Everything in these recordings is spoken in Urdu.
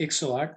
108,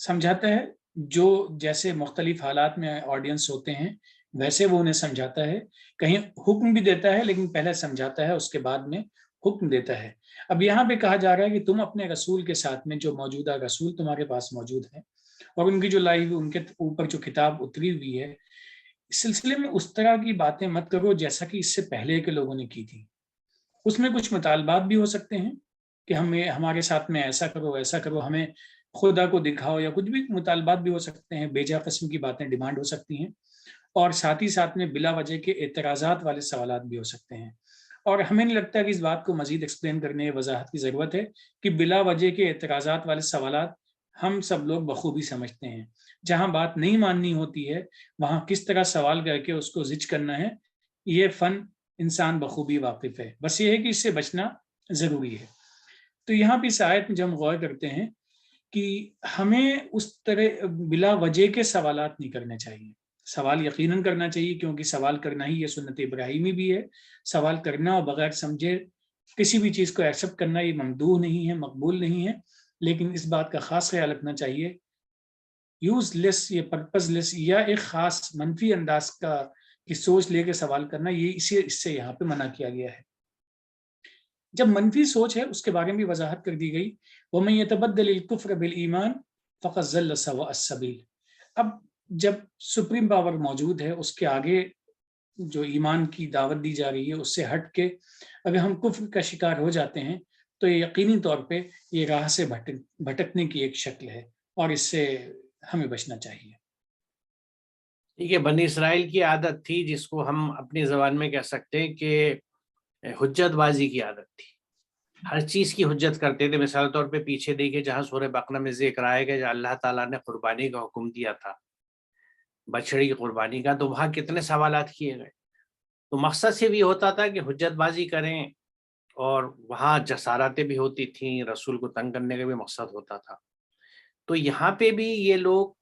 سمجھاتا ہے، جو جیسے مختلف حالات میں آڈینس ہوتے ہیں ویسے وہ انہیں سمجھاتا ہے، کہیں حکم بھی دیتا ہے لیکن پہلے سمجھاتا ہے، اس کے بعد میں حکم دیتا ہے۔ اب یہاں پہ کہا جا رہا ہے کہ تم اپنے رسول کے ساتھ میں، جو موجودہ رسول تمہارے پاس موجود ہے اور ان کی جو لائی ہوئی، ان کے اوپر جو کتاب اتری ہوئی ہے، اس سلسلے میں اس طرح کی باتیں مت کرو جیسا کہ اس سے پہلے کے لوگوں نے کی تھی۔ اس میں کچھ مطالبات بھی ہو سکتے ہیں کہ ہمیں، ہمارے ساتھ میں ایسا کرو ایسا کرو، ہمیں خدا کو دکھاؤ، یا کچھ بھی مطالبات بھی ہو سکتے ہیں، بیجا قسم کی باتیں ڈیمانڈ ہو سکتی ہیں، اور ساتھ ہی ساتھ میں بلا وجہ کے اعتراضات والے سوالات بھی ہو سکتے ہیں۔ اور ہمیں نہیں لگتا کہ اس بات کو مزید ایکسپلین کرنے، وضاحت کی ضرورت ہے کہ بلا وجہ کے اعتراضات والے سوالات ہم سب لوگ بخوبی سمجھتے ہیں۔ جہاں بات نہیں ماننی ہوتی ہے وہاں کس طرح سوال کر کے اس کو زج کرنا ہے، یہ فن انسان بخوبی واقف ہے، بس یہ ہے کہ اس سے بچنا ضروری ہے۔ تو یہاں پہ اس آیت میں جب ہم غور کرتے ہیں کہ ہمیں اس طرح بلا وجہ کے سوالات نہیں کرنے چاہیے۔ سوال یقیناً کرنا چاہیے، کیونکہ سوال کرنا ہی یہ سنت ابراہیمی بھی ہے۔ سوال کرنا اور بغیر سمجھے کسی بھی چیز کو ایکسیپٹ کرنا یہ ممدوح نہیں ہے، مقبول نہیں ہے، لیکن اس بات کا خاص خیال رکھنا چاہیے، یوز لیس یا پرپز لیس یا ایک خاص منفی انداز کی سوچ لے کے سوال کرنا، یہ اس سے یہاں پہ منع کیا گیا ہے۔ جب منفی سوچ ہے اس کے بارے میں بھی وضاحت کر دی گئی، وَمَن يَتَبَدَّلِ الْكُفْرَ بِالْإِيمَانِ فَقَدْ ضَلَّ سَوَاءَ السَّبِيلِ۔ اب جب سپریم پاور موجود ہے، اس کے آگے جو ایمان کی دعوت دی جا رہی ہے اس سے ہٹ کے اگر ہم کفر کا شکار ہو جاتے ہیں تو یہ یقینی طور پہ یہ راہ سے بھٹکنے کی ایک شکل ہے، اور اس سے ہمیں بچنا چاہیے۔ ٹھیک ہے، بنی اسرائیل کی عادت تھی جس کو ہم اپنی زبان میں کہہ سکتے ہیں کہ حجت بازی کی عادت تھی، ہر چیز کی حجت کرتے تھے۔ مثال طور پہ پیچھے دیکھیں جہاں سورہ بقرہ میں ذکر آئے گا، جہاں اللہ تعالیٰ نے قربانی کا حکم دیا تھا، بچڑی کی قربانی کا، تو وہاں کتنے سوالات کیے گئے۔ تو مقصد صرف یہ ہوتا تھا کہ حجت بازی کریں، اور وہاں جسارتیں بھی ہوتی تھیں، رسول کو تنگ کرنے کا بھی مقصد ہوتا تھا۔ تو یہاں پہ بھی یہ لوگ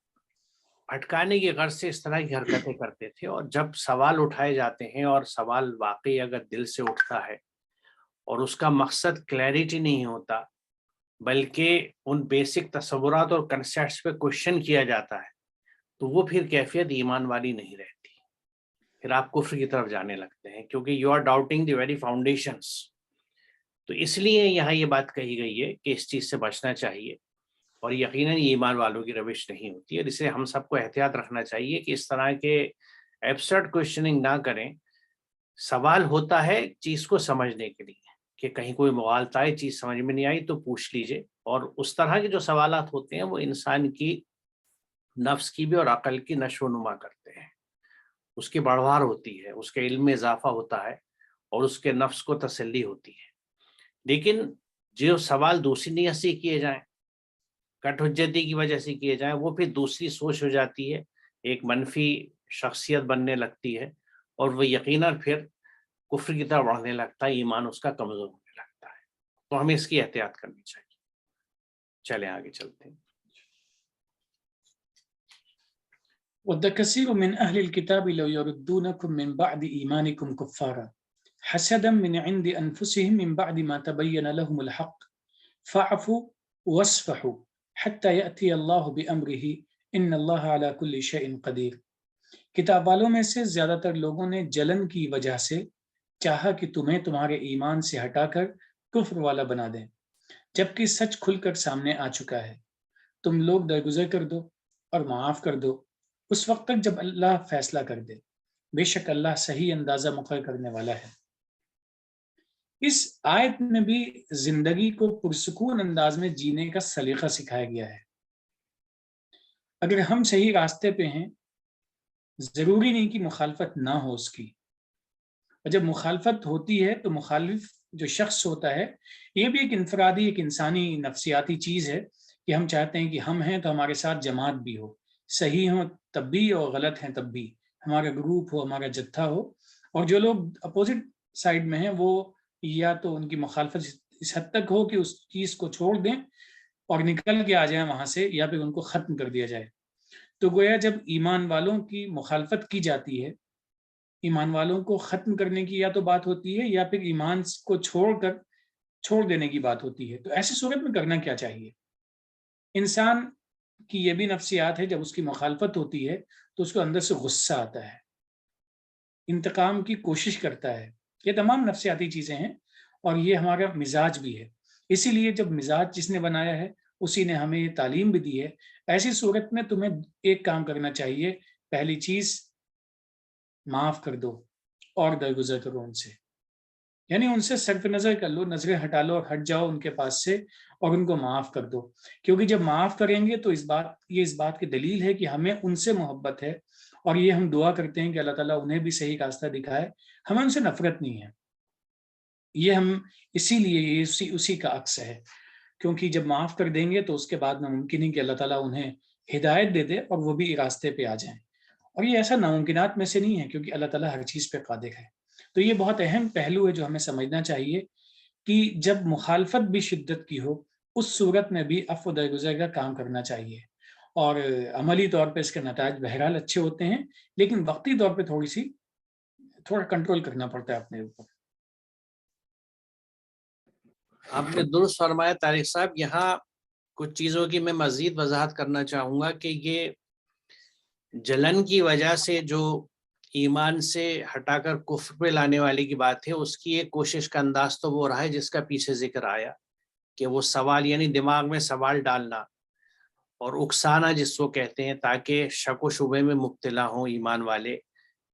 بھٹکانے کی غرض سے اس طرح کی حرکتیں کرتے تھے، اور جب سوال اٹھائے جاتے ہیں اور سوال واقعی اگر دل سے اٹھتا ہے اور اس کا مقصد کلیئرٹی نہیں ہوتا بلکہ ان بیسک تصورات اور کنسیپٹس پہ کوشچن کیا جاتا ہے، تو وہ پھر کیفیت ایمان والی نہیں رہتی، پھر آپ کفر کی طرف جانے لگتے ہیں، کیونکہ you are doubting the very foundations. تو اس لیے یہاں یہ بات کہی گئی ہے کہ اس چیز سے بچنا چاہیے، اور یقیناً یہ ایمان والوں کی روش نہیں ہوتی ہے، اور اسے ہم سب کو احتیاط رکھنا چاہیے کہ اس طرح کے ایبسرڈ کوشچننگ نہ کریں۔ سوال ہوتا ہے چیز کو سمجھنے کے لیے، کہ کہیں کوئی مغالطہ ہے، چیز سمجھ میں نہیں آئی تو پوچھ لیجئے، اور اس طرح کے جو سوالات ہوتے ہیں وہ انسان کی نفس کی بھی اور عقل کی نشو و نما کرتے ہیں، اس کی بڑھوار ہوتی ہے، اس کے علم میں اضافہ ہوتا ہے، اور اس کے نفس کو تسلی ہوتی ہے۔ لیکن جو سوال دوسری نیت سے کیے جائیں، کٹ حجتی کی وجہ سے کیے جائیں، وہ پھر دوسری سوچ ہو جاتی ہے، ایک منفی شخصیت بننے لگتی ہے، اور وہ یقیناً پھر کفر کی طرف بڑھنے لگتا ہے، ایمان اس کا کمزور ہونے لگتا ہے۔ تو ہمیں اس کی احتیاط کرنی چاہیے۔ چلیں آگے چلتے ہیں۔ وَدَّ كَثِيرٌ مِّنْ أَهْلِ الْكِتَابِ لَوْ يَرُدُّونَكُم مِّن بَعْدِ إِيمَانِكُمْ كُفَّارًا حَسَدًا مِّنْ عِندِ أَنفُسِهِم مِّن بَعْدِ مَا تَبَيَّنَ لَهُمُ الْحَقُّ فَاعْفُوا وَاصْفَحُوا حَتَّى يَأْتِيَ اللَّهُ بِأَمْرِهِ إِنَّ اللَّهَ عَلَى كُلِّ شَيْءٍ قَدِيرٌ۔ کتاب والوں میں سے زیادہ تر لوگوں نے جلن کی وجہ سے چاہا کہ تمہیں تمہارے ایمان سے ہٹا کر کفر والا بنا دیں، جبکہ سچ کھل کر سامنے آ چکا ہے۔ تم لوگ درگزر کر دو اور معاف کر دو اس وقت تک جب اللہ فیصلہ کر دے، بے شک اللہ صحیح اندازہ مقرر کرنے والا ہے۔ اس آیت میں بھی زندگی کو پرسکون انداز میں جینے کا سلیقہ سکھایا گیا ہے۔ اگر ہم صحیح راستے پہ ہیں، ضروری نہیں کہ مخالفت نہ ہو اس کی، اور جب مخالفت ہوتی ہے تو مخالف جو شخص ہوتا ہے، یہ بھی ایک انفرادی، ایک انسانی نفسیاتی چیز ہے کہ ہم چاہتے ہیں کہ ہم ہیں تو ہمارے ساتھ جماعت بھی ہو، صحیح ہو تب بھی اور غلط ہیں تب بھی، ہمارا گروپ ہو، ہمارا جتھا ہو۔ اور جو لوگ اپوزٹ سائڈ میں ہیں وہ یا تو ان کی مخالفت اس حد تک ہو کہ اس چیز کو چھوڑ دیں اور نکل کے آ جائیں وہاں سے، یا پھر ان کو ختم کر دیا جائے۔ تو گویا جب ایمان والوں کی مخالفت کی جاتی ہے، ایمان والوں کو ختم کرنے کی یا تو بات ہوتی ہے یا پھر ایمان کو چھوڑ دینے کی بات ہوتی ہے، تو ایسی صورت میں کرنا کیا چاہیے؟ انسان کہ یہ بھی نفسیات ہے، جب اس کی مخالفت ہوتی ہے تو اس کو اندر سے غصہ آتا ہے، انتقام کی کوشش کرتا ہے. یہ تمام نفسیاتی چیزیں ہیں اور یہ ہمارا مزاج بھی ہے. اسی لیے جب مزاج جس نے بنایا ہے اسی نے ہمیں یہ تعلیم بھی دی ہے. ایسی صورت میں تمہیں ایک کام کرنا چاہیے، پہلی چیز معاف کر دو اور درگزر کرو ان سے، یعنی ان سے صرف نظر کر لو، نظریں ہٹا لو اور ہٹ جاؤ ان کے پاس سے اور ان کو معاف کر دو. کیونکہ جب معاف کریں گے تو یہ اس بات کی دلیل ہے کہ ہمیں ان سے محبت ہے، اور یہ ہم دعا کرتے ہیں کہ اللہ تعالیٰ انہیں بھی صحیح راستہ دکھائے. ہمیں ان سے نفرت نہیں ہے، یہ ہم اسی لیے اسی کا عکس ہے. کیونکہ جب معاف کر دیں گے تو اس کے بعد میں ممکن ہے کہ اللہ تعالیٰ انہیں ہدایت دے دے اور وہ بھی راستے پہ آ جائیں. اور یہ ایسا ناممکنات میں سے نہیں ہے، کیونکہ اللہ تعالیٰ ہر چیز پہ قادر ہے. تو یہ بہت اہم پہلو ہے جو ہمیں سمجھنا چاہیے کہ جب مخالفت بھی شدت کی ہو اس صورت میں بھی عفو درگزر کا کام کرنا چاہیے. اور عملی طور پہ اس کے نتائج بہرحال اچھے ہوتے ہیں، لیکن وقتی طور پہ تھوڑا کنٹرول کرنا پڑتا ہے اپنے اوپر. آپ نے درست فرمایا طارق صاحب. یہاں کچھ چیزوں کی میں مزید وضاحت کرنا چاہوں گا کہ یہ جلن کی وجہ سے جو ایمان سے ہٹا کر کفر پہ لانے والی کی بات ہے، اس کی ایک کوشش کا انداز تو وہ رہا ہے جس کا پیچھے ذکر آیا کہ وہ سوال، یعنی دماغ میں سوال ڈالنا اور اکسانا جس کو کہتے ہیں، تاکہ شک و شبے میں مبتلا ہوں ایمان والے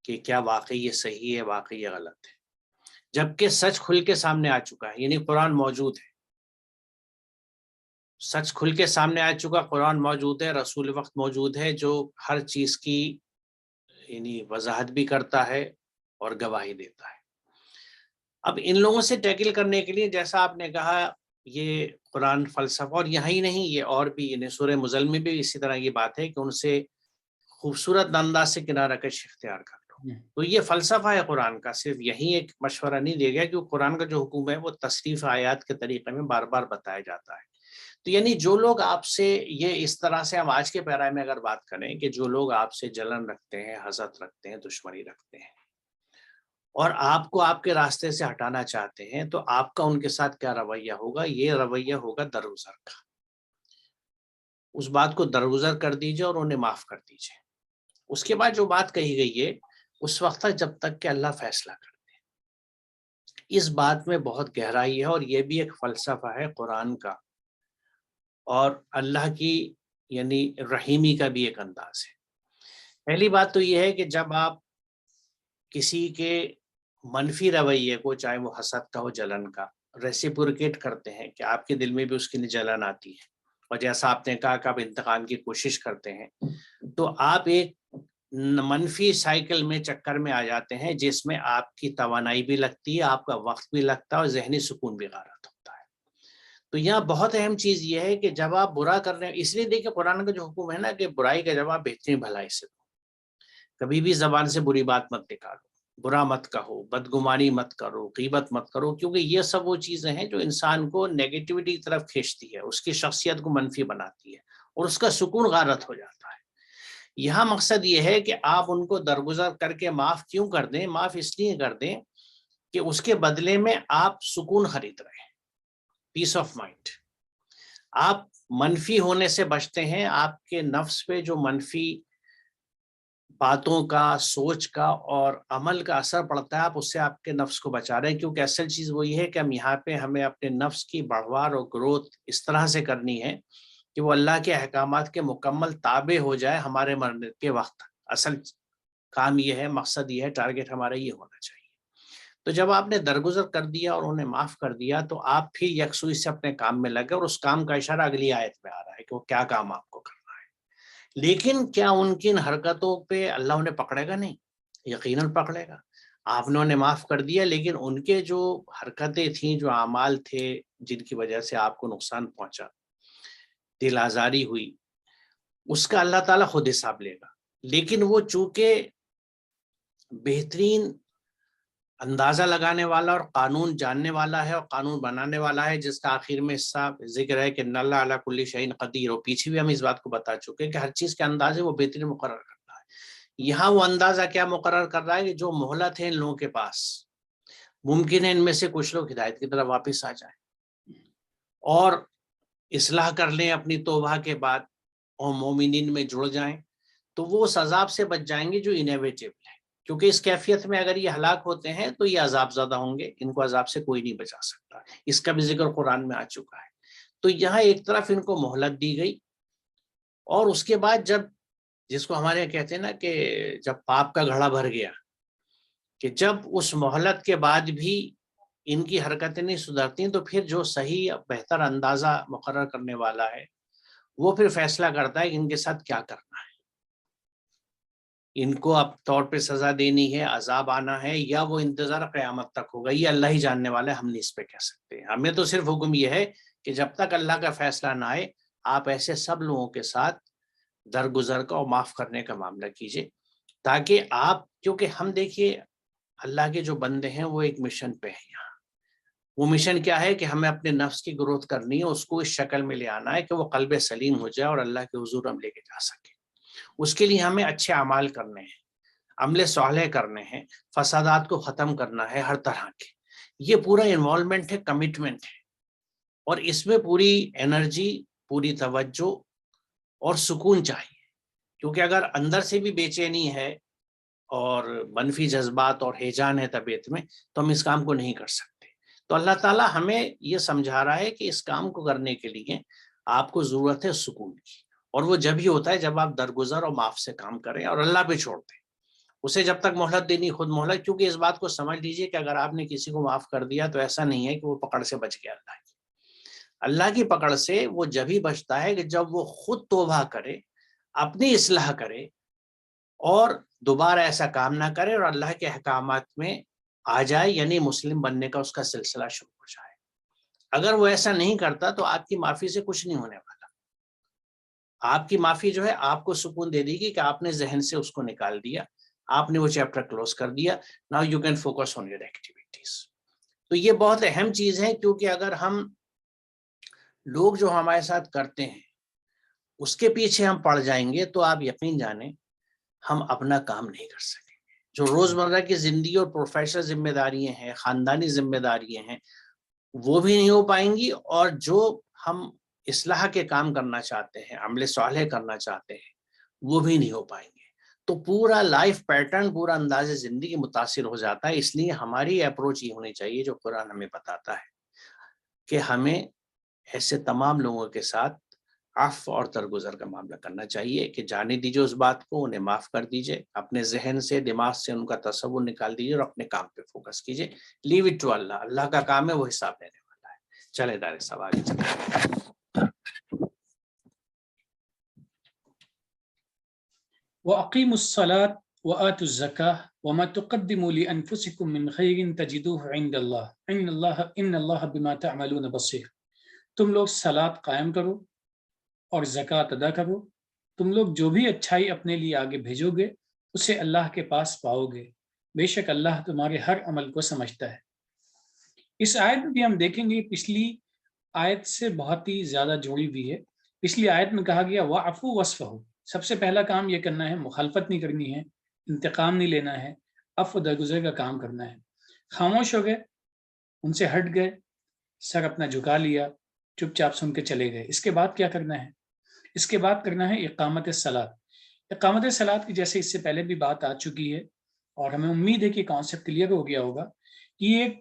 کہ کیا واقعی یہ صحیح ہے، واقعی یہ غلط ہے، جبکہ سچ کھل کے سامنے آ چکا ہے. یعنی قرآن موجود ہے، سچ کھل کے سامنے آ چکا، قرآن موجود ہے، رسول وقت موجود ہے جو ہر چیز کی یعنی وضاحت بھی کرتا ہے اور گواہی دیتا ہے. اب ان لوگوں سے ٹیکل کرنے کے لیے جیسا آپ نے کہا، یہ قرآن فلسفہ، اور یہاں ہی نہیں، یہ اور بھی، یعنی سورہ مزل میں بھی اسی طرح کی بات ہے کہ ان سے خوبصورت انداز سے کنارہ کش اختیار کر لو. تو یہ فلسفہ ہے قرآن کا، صرف یہی ایک مشورہ نہیں دیا گیا، کہ قرآن کا جو حکم ہے وہ تصریف آیات کے طریقے میں بار بار بتایا جاتا ہے. تو یعنی جو لوگ آپ سے یہ اس طرح سے، ہم آج کے پیرا میں اگر بات کریں کہ جو لوگ آپ سے جلن رکھتے ہیں، حسد رکھتے ہیں، دشمنی رکھتے ہیں اور آپ کو آپ کے راستے سے ہٹانا چاہتے ہیں، تو آپ کا ان کے ساتھ کیا رویہ ہوگا؟ یہ رویہ ہوگا درگزر کا. اس بات کو درگزر کر دیجئے اور انہیں معاف کر دیجئے. اس کے بعد جو بات کہی گئی ہے، اس وقت تک جب تک کہ اللہ فیصلہ کر دے. اس بات میں بہت گہرائی ہے، اور یہ بھی ایک فلسفہ ہے قرآن کا، اور اللہ کی یعنی رحیمی کا بھی ایک انداز ہے. پہلی بات تو یہ ہے کہ جب آپ کسی کے منفی رویے کو، چاہے وہ حسد کا ہو، جلن کا، ریسیپروکیٹ کرتے ہیں، کہ آپ کے دل میں بھی اس کی جلن آتی ہے، اور جیسا آپ نے کہا کہ آپ انتقام کی کوشش کرتے ہیں، تو آپ ایک منفی سائیکل میں، چکر میں آ جاتے ہیں، جس میں آپ کی توانائی بھی لگتی ہے، آپ کا وقت بھی لگتا ہے، اور ذہنی سکون بھی غارت ہوتا ہے. تو یہاں بہت اہم چیز یہ ہے کہ جب آپ برا کر رہے ہیں، اس لیے دیکھیں قرآن کا جو حکم ہے نا کہ برائی کا جواب بہترین بھلائی سے دو. کبھی بھی زبان سے بری بات مت نکالو، برا مت کہو، بدگمانی مت کرو، غیبت مت کرو، کیونکہ یہ سب وہ چیزیں ہیں جو انسان کو نیگیٹیوٹی کی طرف کھینچتی ہے، اس کی شخصیت کو منفی بناتی ہے، اور اس کا سکون غارت ہو جاتا ہے. یہاں مقصد یہ ہے کہ آپ ان کو درگزر کر کے معاف کیوں کر دیں؟ معاف اس لیے کر دیں کہ اس کے بدلے میں آپ سکون خرید رہے ہیں، پیس آف مائنڈ. آپ منفی ہونے سے بچتے ہیں، آپ کے نفس پہ جو منفی باتوں کا، سوچ کا اور عمل کا اثر پڑتا ہے، آپ اس سے آپ کے نفس کو بچا رہے ہیں. کیونکہ اصل چیز وہی ہے کہ ہم یہاں پہ ہمیں اپنے نفس کی بڑھوار اور گروتھ اس طرح سے کرنی ہے کہ وہ اللہ کے احکامات کے مکمل تابع ہو جائے ہمارے مرنے کے وقت. اصل کام یہ ہے، مقصد یہ ہے، ٹارگٹ ہمارا یہ ہونا چاہیے. تو جب آپ نے درگزر کر دیا اور انہیں معاف کر دیا، تو آپ پھر یکسوئی سے اپنے کام میں لگے، اور اس کام کا اشارہ اگلی آیت میں آ رہا ہے کہ وہ کیا کام آپ کو کرنا ہے. لیکن کیا ان کی ان حرکتوں پہ اللہ انہیں پکڑے گا؟ نہیں، یقیناً پکڑے گا. آپ نے انہیں معاف کر دیا، لیکن ان کے جو حرکتیں تھیں، جو اعمال تھے، جن کی وجہ سے آپ کو نقصان پہنچا، دل آزاری ہوئی، اس کا اللہ تعالیٰ خود حساب لے گا. لیکن وہ چونکہ بہترین اندازہ لگانے والا اور قانون جاننے والا ہے اور قانون بنانے والا ہے، جس کا آخر میں حصہ ذکر ہے کہ ان اللہ علی کل شیء قدیر، اور پیچھے بھی ہم اس بات کو بتا چکے کہ ہر چیز کے اندازے وہ بہترین مقرر کرتا ہے. یہاں وہ اندازہ کیا مقرر کر رہا ہے کہ جو مہلت ہے ان لوگوں کے پاس، ممکن ہے ان میں سے کچھ لوگ ہدایت کی طرف واپس آ جائیں اور اصلاح کر لیں اپنی توبہ کے بعد، اور مومنین میں جڑ جائیں تو وہ اس عذاب سے بچ جائیں گے جو انیویٹیبل ہے، کیونکہ اس کیفیت میں اگر یہ ہلاک ہوتے ہیں تو یہ عذاب زدہ ہوں گے، ان کو عذاب سے کوئی نہیں بچا سکتا، اس کا بھی ذکر قرآن میں آ چکا ہے۔ تو یہاں ایک طرف ان کو مہلت دی گئی، اور اس کے بعد جب، جس کو ہمارے کہتے ہیں نا کہ جب پاپ کا گھڑا بھر گیا، کہ جب اس مہلت کے بعد بھی ان کی حرکتیں نہیں سدھرتی تو پھر جو صحیح بہتر اندازہ مقرر کرنے والا ہے وہ پھر فیصلہ کرتا ہے کہ ان کے ساتھ کیا کرنا ہے، ان کو اب طور پہ سزا دینی ہے، عذاب آنا ہے، یا وہ انتظار قیامت تک ہوگا، یہ اللہ ہی جاننے والا ہے، ہم نہیں اس پہ کہہ سکتے۔ ہمیں تو صرف حکم یہ ہے کہ جب تک اللہ کا فیصلہ نہ آئے آپ ایسے سب لوگوں کے ساتھ درگزر کا اور معاف کرنے کا معاملہ کیجئے، تاکہ آپ، کیونکہ ہم دیکھیے اللہ کے جو بندے ہیں وہ ایک مشن پہ ہیں یہاں، وہ مشن کیا ہے کہ ہمیں اپنے نفس کی گروتھ کرنی ہے، اس کو اس شکل میں لے آنا ہے کہ وہ قلب سلیم ہو جائے اور اللہ کے حضور ہم لے کے جا سکیں۔ اس کے لیے ہمیں اچھے اعمال کرنے ہیں، عمل صالح کرنے ہیں، فسادات کو ختم کرنا ہے ہر طرح کے، یہ پورا انوالومنٹ ہے، کمٹمنٹ ہے، اور اس میں پوری انرجی، پوری توجہ اور سکون چاہیے، کیونکہ اگر اندر سے بھی بے چینی ہے اور منفی جذبات اور ہیجان ہے طبیعت میں تو ہم اس کام کو نہیں کر سکتے۔ تو اللہ تعالیٰ ہمیں یہ سمجھا رہا ہے کہ اس کام کو کرنے کے لیے آپ کو ضرورت ہے سکون کی، اور وہ جب ہی ہوتا ہے جب آپ درگزر اور معاف سے کام کریں اور اللہ پہ چھوڑ دیں، اسے جب تک مہلت دینی خود مہلت، کیونکہ اس بات کو سمجھ لیجئے کہ اگر آپ نے کسی کو معاف کر دیا تو ایسا نہیں ہے کہ وہ پکڑ سے بچ گیا، اللہ کی پکڑ سے وہ جب ہی بچتا ہے کہ جب وہ خود توبہ کرے، اپنی اصلاح کرے اور دوبارہ ایسا کام نہ کرے اور اللہ کے احکامات میں آ جائے، یعنی مسلم بننے کا اس کا سلسلہ شروع ہو جائے۔ اگر وہ ایسا نہیں کرتا تو آپ کی معافی سے کچھ نہیں ہونے والا، آپ کی معافی جو ہے آپ کو سکون دے دے گی کہ آپ نے ذہن سے اس کو نکال دیا، آپ نے وہ چیپٹر کلوز کر دیا، now you can focus on your activities. تو یہ بہت اہم چیز ہے، کیونکہ اگر ہم لوگ جو ہمارے ساتھ کرتے ہیں اس کے پیچھے ہم پڑ جائیں گے تو آپ یقین جانیں ہم اپنا کام نہیں کر سکیں گے۔ جو روزمرہ کی زندگی اور پروفیشنل ذمہ داریاں ہیں، خاندانی ذمہ داریاں ہیں، وہ بھی نہیں ہو پائیں گی، اور جو ہم اصلاح کے کام کرنا چاہتے ہیں، عمل صالح کرنا چاہتے ہیں، وہ بھی نہیں ہو پائیں گے۔ تو پورا لائف پیٹرن، پورا انداز زندگی متاثر ہو جاتا ہے۔ اس لیے ہماری اپروچ یہ ہونی چاہیے جو قرآن ہمیں بتاتا ہے کہ ہمیں ایسے تمام لوگوں کے ساتھ عفو اور درگزر کا معاملہ کرنا چاہیے، کہ جانے دیجیے اس بات کو، انہیں معاف کر دیجیے، اپنے ذہن سے، دماغ سے ان کا تصور نکال دیجیے اور اپنے کام پہ فوکس کیجیے۔ لیو اٹ ٹو اللہ، اللہ کا کام ہے، وہ حساب لینے والا ہے۔ چلے دار سوال چلے۔ وَأَقِيمُوا الصَّلَاةَ وَآتُوا الزَّكَاةَ وَمَا تُقَدِّمُوا لِأَنفُسِكُم مِّن خَيْرٍ تَجِدُوهُ عِندَ اللَّهِ إِنَّ اللَّهَ بِمَا تَعْمَلُونَ بَصِيرٌ۔ تم لوگ صلاۃ قائم کرو اور زکوٰۃ ادا کرو، تم لوگ جو بھی اچھائی اپنے لیے آگے بھیجو گے اسے اللہ کے پاس پاؤ گے، بے شک اللہ تمہارے ہر عمل کو سمجھتا ہے۔ اس آیت میں بھی ہم دیکھیں گے پچھلی آیت سے بہت ہی زیادہ جڑی ہوئی ہے۔ پچھلی آیت میں کہا گیا وَعْفُوا وَاصْفَحُوا، سب سے پہلا کام یہ کرنا ہے، مخالفت نہیں کرنی ہے، انتقام نہیں لینا ہے، عفو درگزر کا کام کرنا ہے۔ خاموش ہو گئے، ان سے ہٹ گئے، سر اپنا جھکا لیا، چپ چاپ سن کے چلے گئے۔ اس کے بعد کیا کرنا ہے؟ اس کے بعد کرنا ہے اقامت صلاۃ۔ اقامت صلاۃ کی جیسے اس سے پہلے بھی بات آ چکی ہے اور ہمیں امید ہے کہ کانسیپٹ کلیئر ہو گیا ہوگا کہ یہ ایک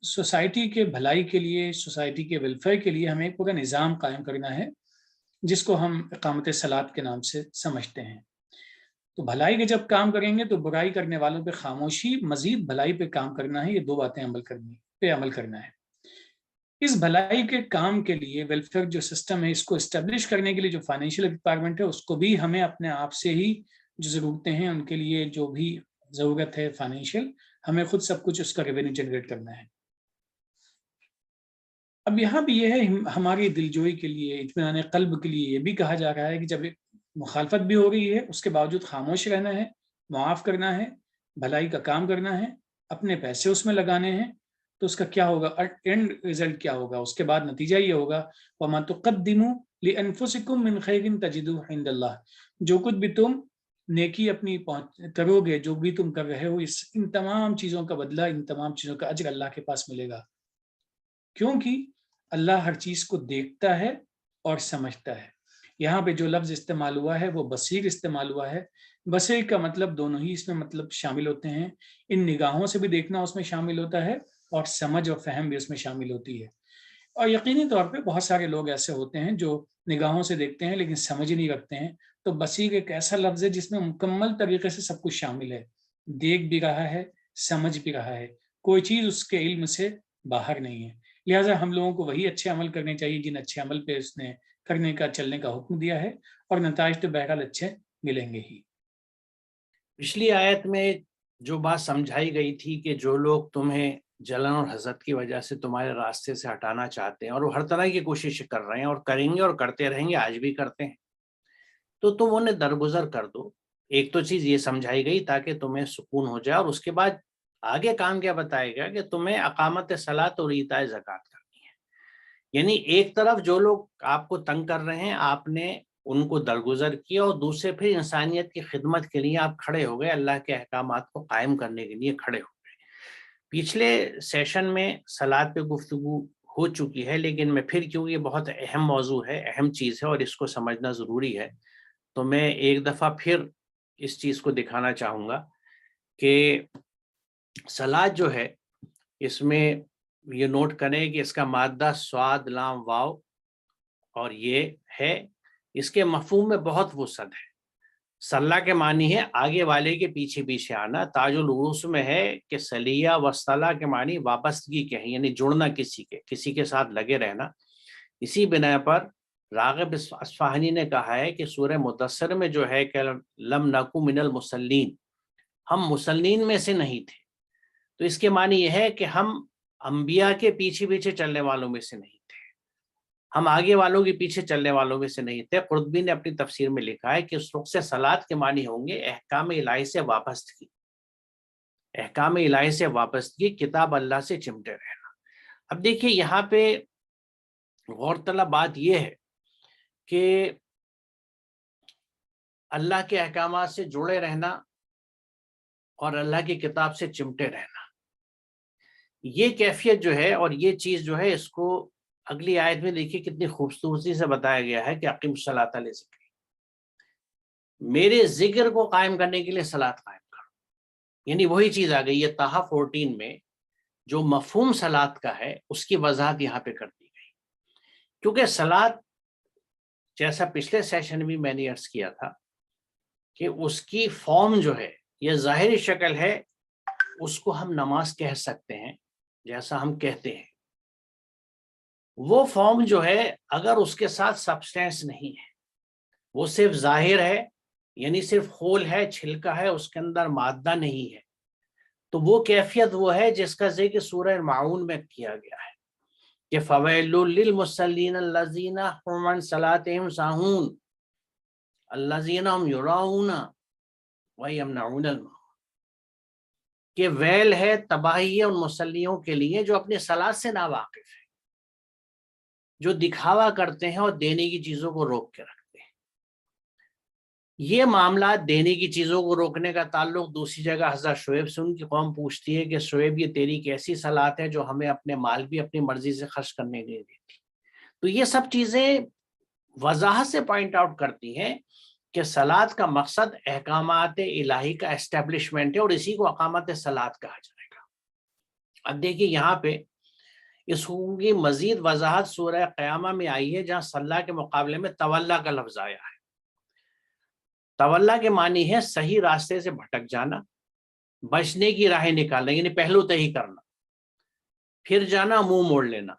سوسائٹی کے بھلائی کے لیے، سوسائٹی کے ویلفیئر کے لیے ہمیں پورا نظام قائم کرنا ہے، جس کو ہم اقامت صلاۃ کے نام سے سمجھتے ہیں۔ تو بھلائی کے جب کام کریں گے تو برائی کرنے والوں پہ خاموشی، مزید بھلائی پہ کام کرنا ہے، یہ دو باتیں عمل کرنا ہے۔ اس بھلائی کے کام کے لیے ویلفیئر جو سسٹم ہے، اس کو اسٹیبلش کرنے کے لیے جو فائنینشیل ریکوائرمنٹ ہے، اس کو بھی ہمیں اپنے آپ سے ہی جو ضرورتیں ہیں ان کے لیے جو بھی ضرورت ہے فائنینشیل، ہمیں خود سب کچھ اس کا ریونیو جنریٹ کرنا ہے۔ اب یہاں بھی یہ ہے ہماری دلجوئی کے لیے، اطمینان قلب کے لیے یہ بھی کہا جا رہا ہے کہ جب مخالفت بھی ہو رہی ہے اس کے باوجود خاموش رہنا ہے، معاف کرنا ہے، بھلائی کا کام کرنا ہے، اپنے پیسے اس میں لگانے ہیں، تو اس کا کیا ہوگا؟ اینڈ ریزلٹ کیا ہوگا؟ اس کے بعد نتیجہ یہ ہوگا وَمَا تُقَدِّمُوا لِأَنفُسِكُم مِّن خَيْرٍ تَجِدُوهُ عِندَ اللَّهِ، جو کچھ بھی تم نیکی اپنی کرو گے، جو بھی تم کر رہے ہو، ان تمام چیزوں کا بدلہ، ان تمام چیزوں کا اجر اللہ کے پاس ملے گا، کیونکہ اللہ ہر چیز کو دیکھتا ہے اور سمجھتا ہے۔ یہاں پہ جو لفظ استعمال ہوا ہے وہ بصیر استعمال ہوا ہے. بصیر کا مطلب دونوں ہی اس میں مطلب شامل ہوتے ہیں. ان نگاہوں سے بھی دیکھنا اس میں شامل ہوتا ہے اور سمجھ اور فہم بھی اس میں شامل ہوتی ہے. اور یقینی طور پہ بہت سارے لوگ ایسے ہوتے ہیں جو نگاہوں سے دیکھتے ہیں لیکن سمجھ نہیں رکھتے ہیں. تو بصیر ایک ایسا لفظ ہے جس میں مکمل طریقے سے سب کچھ شامل ہے. دیکھ بھی رہا ہے، سمجھ بھی رہا ہے، کوئی چیز اس کے علم سے باہر نہیں ہے. لہٰذا ہم لوگوں کو وہی اچھے عمل کرنے چاہیے جن اچھے عمل پہ اس نے کرنے کا چلنے کا حکم دیا ہے، اور نتائج تو بہرحال اچھے ملیں گے ہی. پچھلی آیت میں جو بات سمجھائی گئی تھی کہ جو لوگ تمہیں جلن اور حسد کی وجہ سے تمہارے راستے سے ہٹانا چاہتے ہیں اور وہ ہر طرح کی کوشش کر رہے ہیں اور کریں گے اور کرتے رہیں گے، آج بھی کرتے ہیں، تو تم انہیں درگزر کر دو. ایک تو چیز یہ سمجھائی گئی تاکہ تمہیں سکون ہو جائے، اور اس کے بعد آگے کام کیا بتایا گیا کہ تمہیں اقامت صلاۃ اور ایتاء زکوٰۃ کرنی ہے. یعنی ایک طرف جو لوگ آپ کو تنگ کر رہے ہیں آپ نے ان کو درگزر کیا، اور دوسرے پھر انسانیت کی خدمت کے لیے آپ کھڑے ہو گئے، اللہ کے احکامات کو قائم کرنے کے لیے کھڑے ہو گئے. پچھلے سیشن میں صلاۃ پہ گفتگو ہو چکی ہے، لیکن میں پھر کیوں، یہ بہت اہم موضوع ہے، اہم چیز ہے اور اس کو سمجھنا ضروری ہے، تو میں ایک دفعہ پھر اس چیز کو دکھانا چاہوں گا کہ صلاۃ جو ہے اس میں یہ نوٹ کریں کہ اس کا مادہ صاد لام واو اور یہ ہے، اس کے مفہوم میں بہت وسعت ہے. صلاح کے معنی ہے آگے والے کے پیچھے پیچھے آنا. تاج العروس میں ہے کہ صلیہ و صلاح کے معنی وابستگی کے ہیں، یعنی جڑنا، کسی کے ساتھ لگے رہنا. اسی بنا پر راغب اصفہانی نے کہا ہے کہ سورہ مدثر میں جو ہے کہ لم نکو من المصلین، ہم مسلین میں سے نہیں تھے، تو اس کے معنی یہ ہے کہ ہم انبیاء کے پیچھے پیچھے چلنے والوں میں سے نہیں تھے، ہم آگے والوں کے پیچھے چلنے والوں میں سے نہیں تھے. قرطبی نے اپنی تفسیر میں لکھا ہے کہ اس رخ سے صلاۃ کے معنی ہوں گے احکام الہی سے وابستگی، احکام الہی سے وابستگی، کتاب اللہ سے چمٹے رہنا. اب دیکھیے یہاں پہ غور طلب بات یہ ہے کہ اللہ کے احکامات سے جڑے رہنا اور اللہ کی کتاب سے چمٹے رہنا، یہ کیفیت جو ہے اور یہ چیز جو ہے، اس کو اگلی آیت میں دیکھیے کتنی خوبصورتی سے بتایا گیا ہے کہ اقیم الصلاۃ لذکری، میرے ذکر کو قائم کرنے کے لیے صلاۃ قائم کرو. یعنی وہی چیز آ گئی ہے طٰہٰ 14 میں جو مفہوم صلاۃ کا ہے اس کی وضاحت یہاں پہ کر دی گئی. کیونکہ صلاۃ جیسا پچھلے سیشن بھی میں نے عرض کیا تھا کہ اس کی فارم جو ہے، یہ ظاہری شکل ہے، اس کو ہم نماز کہہ سکتے ہیں جیسا ہم کہتے ہیں. وہ فارم جو ہے اگر اس کے ساتھ سبسٹینس نہیں ہے، وہ صرف ظاہر ہے، یعنی صرف خول ہے، چھلکا ہے، اس کے اندر مادہ نہیں ہے، تو وہ کیفیت وہ ہے جس کا ذکر سورہ معون میں کیا گیا ہے کہ فویل للمصلین الذین هم عن صلاتهم ساہون الذین هم یراؤون ویمنعون الماعون، کہ ویل ہے، تباہی ہے ان مصلیوں کے لیے جو اپنی صلاۃ سے ناواقف ہیں، جو دکھاوا کرتے ہیں اور دینے کی چیزوں کو روک کے رکھتے ہیں. یہ معاملات دینے کی چیزوں کو روکنے کا تعلق دوسری جگہ حضرت شعیب سے ان کی قوم پوچھتی ہے کہ شعیب یہ تیری کیسی صلاۃ ہے جو ہمیں اپنے مال بھی اپنی مرضی سے خرچ کرنے نہیں دیتی. تو یہ سب چیزیں وضاحت سے پوائنٹ آؤٹ کرتی ہیں کہ صلاۃ کا مقصد احکامات الہی کا اسٹیبلشمنٹ ہے، اور اسی کو اقامت صلاۃ کہا جائے گا. اب دیکھیے یہاں پہ اس حکم کی مزید وضاحت سورہ قیامہ میں آئی ہے، جہاں صلاح کے مقابلے میں تولا کا لفظ آیا ہے. تولا کے معنی ہے صحیح راستے سے بھٹک جانا، بچنے کی راہیں نکالنا، یعنی پہلو تہی کرنا، پھر جانا، منہ موڑ لینا.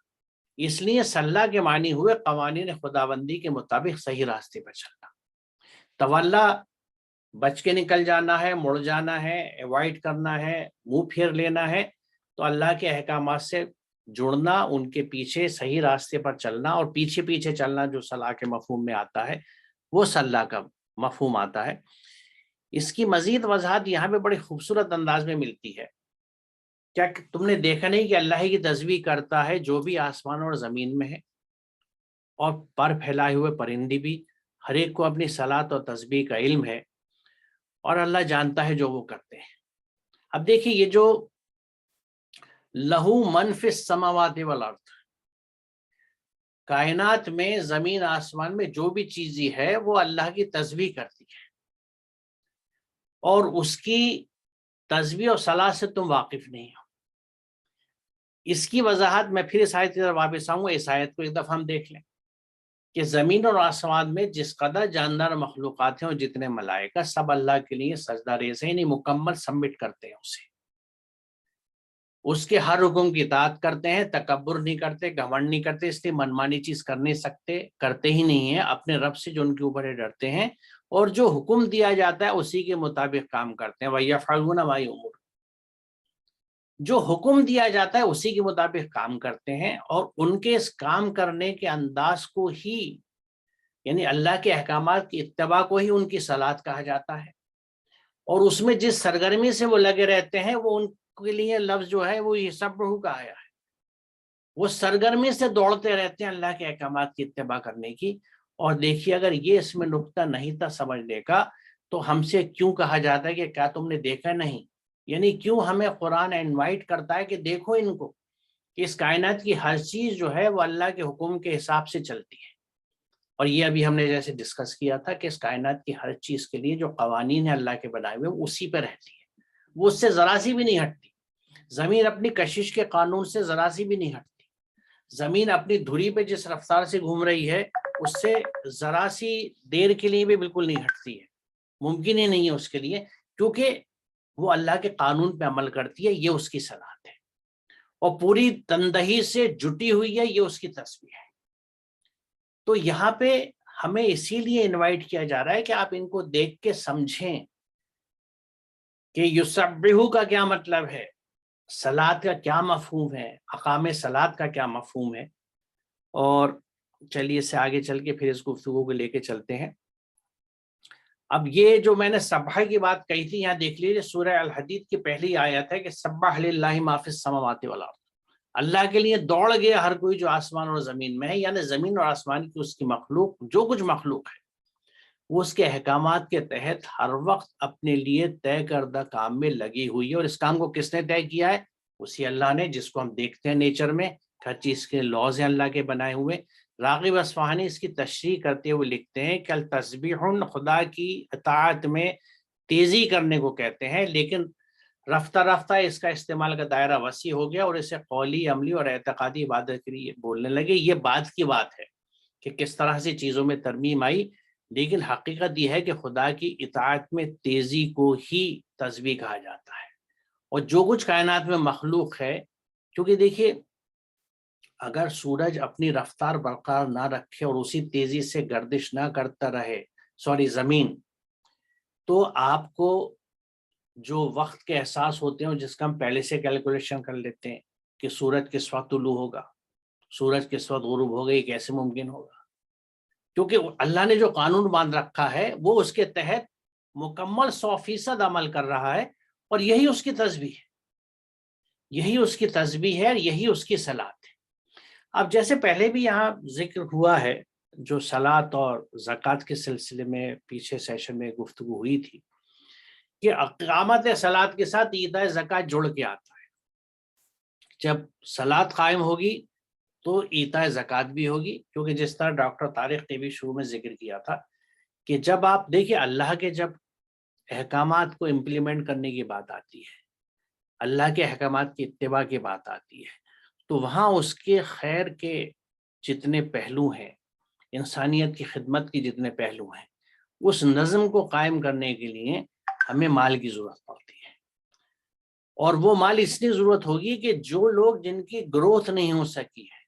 اس لیے صلاح کے معنی ہوئے قوانین خداوندی کے مطابق صحیح راستے پر چلنا. تولا بچ کے نکل جانا ہے، مڑ جانا ہے، ایوائڈ کرنا ہے، منہ پھیر لینا ہے. تو اللہ کے احکامات سے جڑنا، ان کے پیچھے صحیح راستے پر چلنا، اور پیچھے پیچھے چلنا جو صلاح کے مفہوم میں آتا ہے وہ صلاح کا مفہوم آتا ہے. اس کی مزید وضاحت یہاں پہ بڑی خوبصورت انداز میں ملتی ہے. کیا تم نے دیکھا نہیں کہ اللہ کی تسبیح کرتا ہے جو بھی آسمان اور زمین میں ہے، اور پر پھیلائے ہوئے پرندے بھی، ہر ایک کو اپنی صلاۃ اور تسبیح کا علم ہے، اور اللہ جانتا ہے جو وہ کرتے ہیں. اب دیکھیے یہ جو لہو من فی السماوات والارض، کائنات میں زمین آسمان میں جو بھی چیزیں ہے وہ اللہ کی تسبیح کرتی ہے، اور اس کی تسبیح اور صلاح سے تم واقف نہیں ہو۔ اس کی وضاحت میں پھر اس آیت کی طرف واپس آؤں گا، اس آیت کو ایک دفعہ ہم دیکھ لیں کہ زمین اور آسمان میں جس قدر جاندار مخلوقات ہیں اور جتنے ملائکہ، سب اللہ کے لیے سجدہ ریز ہیں، یعنی مکمل سبمٹ کرتے ہیں اسے، اس کے ہر حکم کی اطاعت کرتے ہیں، تکبر نہیں کرتے، گھمنڈ نہیں کرتے، اس لیے منمانی چیز کر نہیں سکتے، کرتے ہی نہیں ہیں، اپنے رب سے جو ان کے اوپر ڈرتے ہیں، اور جو حکم دیا جاتا ہے اسی کے مطابق کام کرتے ہیں۔ وَيَفْعَلُونَ مَا يُؤْمَرُونَ، جو حکم دیا جاتا ہے اسی کے مطابق کام کرتے ہیں، اور ان کے اس کام کرنے کے انداز کو ہی، یعنی اللہ کے احکامات کی اتباع کو ہی ان کی صلاۃ کہا جاتا ہے، اور اس میں جس سرگرمی سے وہ لگے رہتے ہیں وہ ان کے لیے لفظ جو ہے وہ یہ سبح کا آیا ہے، وہ سرگرمی سے دوڑتے رہتے ہیں اللہ کے احکامات کی اتباع کرنے کی۔ اور دیکھیے اگر یہ اس میں نقطہ نہیں تھا سمجھنے کا تو ہم سے کیوں کہا جاتا ہے کہ کیا تم نے دیکھا نہیں، یعنی کیوں ہمیں قرآن انوائٹ کرتا ہے کہ دیکھو ان کو، کہ اس کائنات کی ہر چیز جو ہے وہ اللہ کے حکم کے حساب سے چلتی ہے، اور یہ ابھی ہم نے جیسے ڈسکس کیا تھا کہ اس کائنات کی ہر چیز کے لیے جو قوانین ہیں اللہ کے بنائے ہوئے اسی پہ رہتی ہے، وہ اس سے ذرا سی بھی نہیں ہٹتی۔ زمین اپنی کشش کے قانون سے ذرا سی بھی نہیں ہٹتی، زمین اپنی دھری پہ جس رفتار سے گھوم رہی ہے اس سے ذرا سی دیر کے لیے بھی بالکل نہیں ہٹتی ہے، ممکن ہی نہیں ہے اس کے لیے، کیونکہ وہ اللہ کے قانون پہ عمل کرتی ہے، یہ اس کی صلاحت ہے، اور پوری تندہی سے جٹی ہوئی ہے، یہ اس کی تسبیح ہے۔ تو یہاں پہ ہمیں اسی لیے انوائٹ کیا جا رہا ہے کہ آپ ان کو دیکھ کے سمجھیں کہ یسبحو کا کیا مطلب ہے، صلاۃ کا کیا مفہوم ہے، اقام صلاۃ کا کیا مفہوم ہے۔ اور چلیے اس سے آگے چل کے پھر اس گفتگو کو لے کے چلتے ہیں۔ اب یہ جو میں نے سبح کی بات کہی تھی، یہاں دیکھ لیجیے سورہ الحدید کی پہلی آیت ہے کہ سبح للہ ما فی السماوات والارض، اللہ کے لیے دوڑ گیا ہر کوئی جو آسمان اور زمین میں ہے، یعنی زمین اور آسمان کی اس کی مخلوق، جو کچھ مخلوق ہے وہ اس کے احکامات کے تحت ہر وقت اپنے لیے طے کردہ کام میں لگی ہوئی ہے، اور اس کام کو کس نے طے کیا ہے؟ اسی اللہ نے، جس کو ہم دیکھتے ہیں نیچر میں، ہر چیز کے لاز ہیں اللہ کے بنائے ہوئے۔ راغب اصفہانی اس کی تشریح کرتے ہوئے لکھتے ہیں کہ التسبیح خدا کی اطاعت میں تیزی کرنے کو کہتے ہیں، لیکن رفتہ رفتہ اس کا استعمال کا دائرہ وسیع ہو گیا اور اسے قولی، عملی اور اعتقادی عبادت کے لیے بولنے لگے۔ یہ بات کی بات ہے کہ کس طرح سے چیزوں میں ترمیم آئی، لیکن حقیقت یہ ہے کہ خدا کی اطاعت میں تیزی کو ہی تسبیح کہا جاتا ہے۔ اور جو کچھ کائنات میں مخلوق ہے، کیونکہ دیکھیے اگر سورج اپنی رفتار برقرار نہ رکھے اور اسی تیزی سے گردش نہ کرتا رہے، زمین، تو آپ کو جو وقت کے احساس ہوتے ہیں جس کا ہم پہلے سے کیلکولیشن کر لیتے ہیں کہ سورج کس وقت طلوع ہوگا، سورج کس وقت غروب ہوگا، یہ کیسے ممکن ہوگا؟ کیونکہ اللہ نے جو قانون باندھ رکھا ہے وہ اس کے تحت مکمل 100% عمل کر رہا ہے، اور یہی اس کی تسبیح ہے، یہی اس کی تسبیح ہے، اور یہی اس کی صلاۃ ہے۔ اب جیسے پہلے بھی یہاں ذکر ہوا ہے، جو صلاۃ اور زکوٰۃ کے سلسلے میں پیچھے سیشن میں گفتگو ہوئی تھی، کہ اقامت صلاۃ کے ساتھ ایتاء زکوٰۃ جڑ کے آتا ہے۔ جب صلاۃ قائم ہوگی تو ایتاء زکوٰۃ بھی ہوگی، کیونکہ جس طرح ڈاکٹر طارق نے بھی شروع میں ذکر کیا تھا کہ جب آپ دیکھیں اللہ کے جب احکامات کو امپلیمنٹ کرنے کی بات آتی ہے، اللہ کے احکامات کی اتباع کی بات آتی ہے، تو وہاں اس کے خیر کے جتنے پہلو ہیں، انسانیت کی خدمت کی جتنے پہلو ہیں، اس نظم کو قائم کرنے کے لیے ہمیں مال کی ضرورت پڑتی ہے، اور وہ مال اس لیے ضرورت ہوگی کہ جو لوگ جن کی گروتھ نہیں ہو سکی ہے،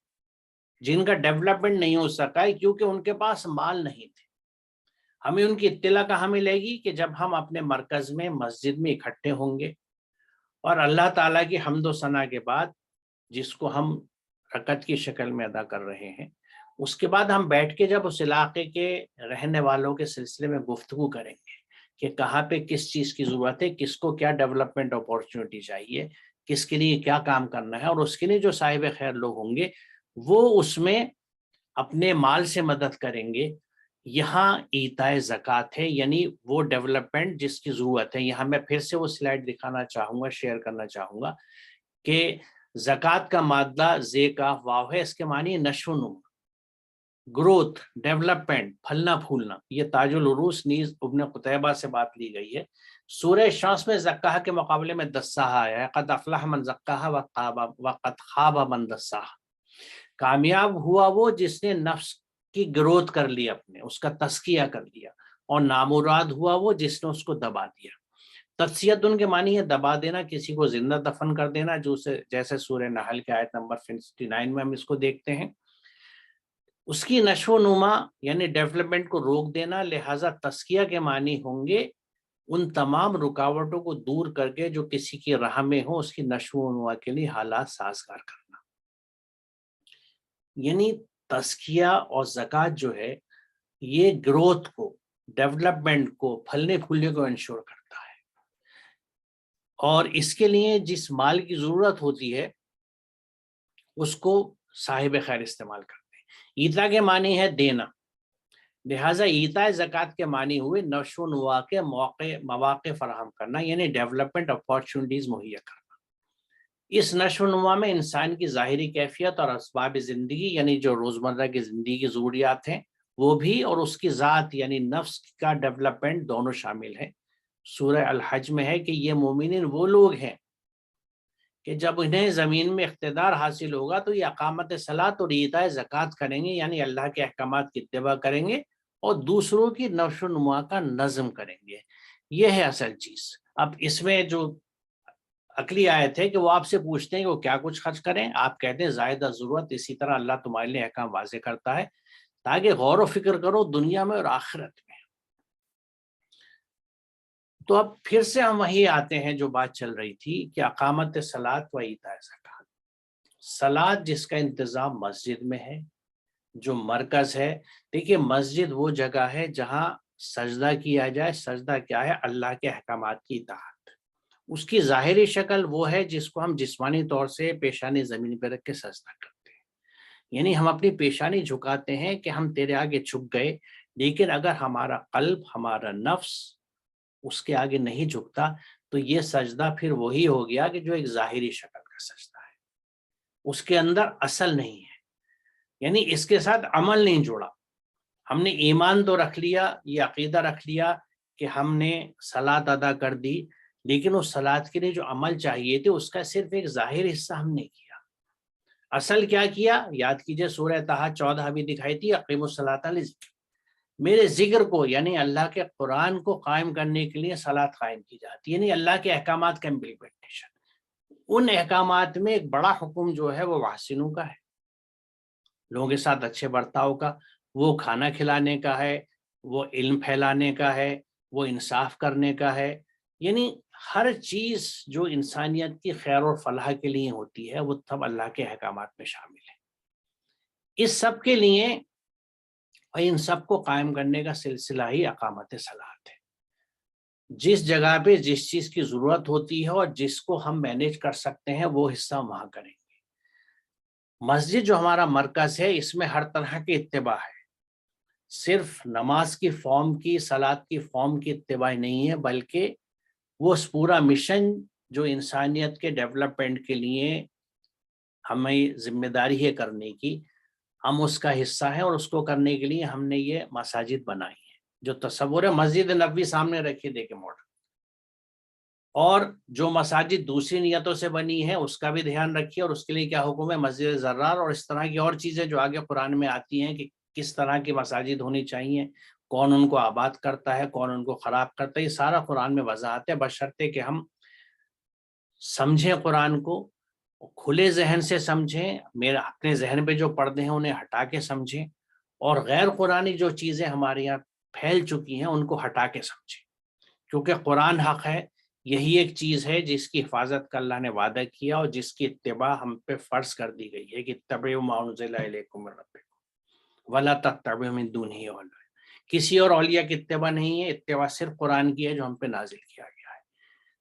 جن کا ڈیولپمنٹ نہیں ہو سکا ہے کیونکہ ان کے پاس مال نہیں تھے، ہمیں ان کی اطلاع کہاں ملے گی؟ کہ جب ہم اپنے مرکز میں، مسجد میں اکٹھے ہوں گے، اور اللہ تعالیٰ کی حمد و ثنا کے بعد، جس کو ہم رکعت کی شکل میں ادا کر رہے ہیں، اس کے بعد ہم بیٹھ کے جب اس علاقے کے رہنے والوں کے سلسلے میں گفتگو کریں گے کہ کہاں پہ کس چیز کی ضرورت ہے، کس کو کیا ڈیولپمنٹ اپورچونٹی چاہیے، کس کے لیے کیا کام کرنا ہے، اور اس کے لیے جو صاحب خیر لوگ ہوں گے وہ اس میں اپنے مال سے مدد کریں گے۔ یہاں ایتاء زکوٰۃ ہے، یعنی وہ ڈیولپمنٹ جس کی ضرورت ہے۔ یہاں میں پھر سے وہ سلائڈ دکھانا چاہوں گا، شیئر کرنا چاہوں گا کہ زکوٰۃ کا مادہ ز کا واو ہے، اس کے معنی نشو و نما، گروتھ، ڈیولپمنٹ، پھلنا پھولنا، یہ تاج العروس نیز ابن قتیبہ سے بات لی گئی ہے۔ سورہ شمس میں زکاہ کے مقابلے میں دساہا آیا ہے، قد افلح من زکاہا وقد خاب من دساہا، کامیاب ہوا وہ جس نے نفس کی گروتھ کر لی، اپنے اس کا تزکیہ کر لیا، اور نامراد ہوا وہ جس نے اس کو دبا دیا۔ تجزیت ان کے معنی ہے دبا دینا، کسی کو زندہ دفن کر دینا، جیسے سورہ نحل کے آیت نمبر 59 میں ہم اس کو دیکھتے ہیں۔ اس کی نشو و نما یعنی ڈیولپمنٹ کو روک دینا، لہٰذا تزکیہ کے معنی ہوں گے ان تمام رکاوٹوں کو دور کر کے جو کسی کی راہ میں ہو، اس کی نشو و نما کے لیے حالات سازگار کرنا۔ یعنی تزکیہ اور زکوٰۃ جو ہے یہ گروتھ کو، ڈیولپمنٹ کو، پھلنے پھولنے کو انشور کرتا ہے، اور اس کے لیے جس مال کی ضرورت ہوتی ہے اس کو صاحب خیر استعمال کرتے ہیں۔ ایتا کے معنی ہے دینا، لہٰذا ایتا زکوٰۃ کے معنی ہوئے نشو و نما کے مواقع فراہم کرنا، یعنی ڈیولپمنٹ اپارچونیٹیز مہیا کرنا۔ اس نشو و نما میں انسان کی ظاہری کیفیت اور اسباب زندگی یعنی جو روزمرہ کی زندگی کی ضروریات ہیں وہ بھی، اور اس کی ذات یعنی نفس کا ڈیولپمنٹ دونوں شامل ہیں۔ سورہ الحج میں ہے کہ یہ مومنین وہ لوگ ہیں کہ جب انہیں زمین میں اقتدار حاصل ہوگا تو یہ اقامت صلاۃ اور ایتاء زکوٰۃ کریں گے، یعنی اللہ کے احکامات کی اتباع کریں گے اور دوسروں کی نشو و نما کا نظم کریں گے۔ یہ ہے اصل چیز۔ اب اس میں جو عقلی آیت ہے کہ وہ آپ سے پوچھتے ہیں کہ وہ کیا کچھ خرچ کریں، آپ کہتے ہیں زائدہ ضرورت، اسی طرح اللہ تمہارے لیے احکام واضح کرتا ہے تاکہ غور و فکر کرو دنیا میں اور آخرت میں۔ تو اب پھر سے ہم وہی آتے ہیں جو بات چل رہی تھی کہ اقامت صلاۃ و ایتاء زکوٰۃ۔ صلاۃ جس کا انتظام مسجد میں ہے، جو مرکز ہے۔ دیکھیے مسجد وہ جگہ ہے جہاں سجدہ کیا جائے۔ سجدہ کیا ہے؟ اللہ کے احکامات کی اطاعت۔ اس کی ظاہری شکل وہ ہے جس کو ہم جسمانی طور سے پیشانی زمین پہ رکھ کے سجدہ کرتے ہیں، یعنی ہم اپنی پیشانی جھکاتے ہیں کہ ہم تیرے آگے جھک گئے، لیکن اگر ہمارا قلب، ہمارا نفس اس کے آگے نہیں جھکتا تو یہ سجدہ پھر وہی ہو گیا کہ جو ایک ظاہری شکل کا سجدہ ہے، اس کے اندر اصل نہیں ہے، یعنی اس کے ساتھ عمل نہیں جڑا۔ ہم نے ایمان تو رکھ لیا، یہ عقیدہ رکھ لیا کہ ہم نے صلاۃ ادا کر دی، لیکن اس صلاۃ کے لیے جو عمل چاہیے تھے اس کا صرف ایک ظاہر حصہ ہم نے کیا۔ اصل کیا کیا؟ یاد کیجئے سورہ طٰہٰ 14 بھی دکھائی تھی، اقیموا الصلاۃ لذکری، میرے ذکر کو یعنی اللہ کے قرآن کو قائم کرنے کے لیے صلاۃ قائم کی جاتی ہے، یعنی اللہ کے احکامات کا امپلیمنٹیشن۔ ان احکامات میں ایک بڑا حکم جو ہے وہ واحسنوا کا ہے، لوگوں کے ساتھ اچھے برتاؤ کا، وہ کھانا کھلانے کا ہے، وہ علم پھیلانے کا ہے، وہ انصاف کرنے کا ہے، یعنی ہر چیز جو انسانیت کی خیر اور فلاح کے لیے ہوتی ہے وہ سب اللہ کے احکامات میں شامل ہے۔ اس سب کے لیے اور ان سب کو قائم کرنے کا سلسلہ ہی اقامت صلاۃ ہے۔ جس جگہ پہ جس چیز کی ضرورت ہوتی ہے اور جس کو ہم مینیج کر سکتے ہیں وہ حصہ وہاں کریں گے۔ مسجد جو ہمارا مرکز ہے اس میں ہر طرح کی اتباع ہے، صرف نماز کی فارم کی، صلاۃ کی فارم کی اتباع نہیں ہے، بلکہ وہ اس پورا مشن جو انسانیت کے ڈیولپمنٹ کے لیے ہمیں ذمہ داری ہے کرنے کی، ہم اس کا حصہ ہیں، اور اس کو کرنے کے لیے ہم نے یہ مساجد بنائی ہیں۔ جو تصور ہے مسجد نبوی سامنے رکھیے دیکھیں ماڈل، اور جو مساجد دوسری نیتوں سے بنی ہے اس کا بھی دھیان رکھیے، اور اس کے لیے کیا حکم ہے، مسجد زرار اور اس طرح کی اور چیزیں جو آگے قرآن میں آتی ہیں کہ کس طرح کی مساجد ہونی چاہیے، کون ان کو آباد کرتا ہے، کون ان کو خراب کرتا ہے، یہ سارا قرآن میں وضاحت ہے، بشرطے کہ ہم سمجھیں قرآن کو، کھلے ذہن سے سمجھیں، میرے اپنے ذہن پہ جو پردے ہیں انہیں ہٹا کے سمجھیں، اور غیر قرآنی جو چیزیں ہمارے یہاں پھیل چکی ہیں ان کو ہٹا کے سمجھیں، کیونکہ قرآن حق ہے۔ یہی ایک چیز ہے جس کی حفاظت کا اللہ نے وعدہ کیا اور جس کی اتباع ہم پہ فرض کر دی گئی ہے کہ اتبعوا ما انزل الیکم من ربکم ولا تتبعوا من دونہ اولیاء۔ کسی اور اولیاء کی اتباع نہیں ہے، اتباع صرف قرآن کی ہے جو ہم پہ نازل کیا گیا ہے۔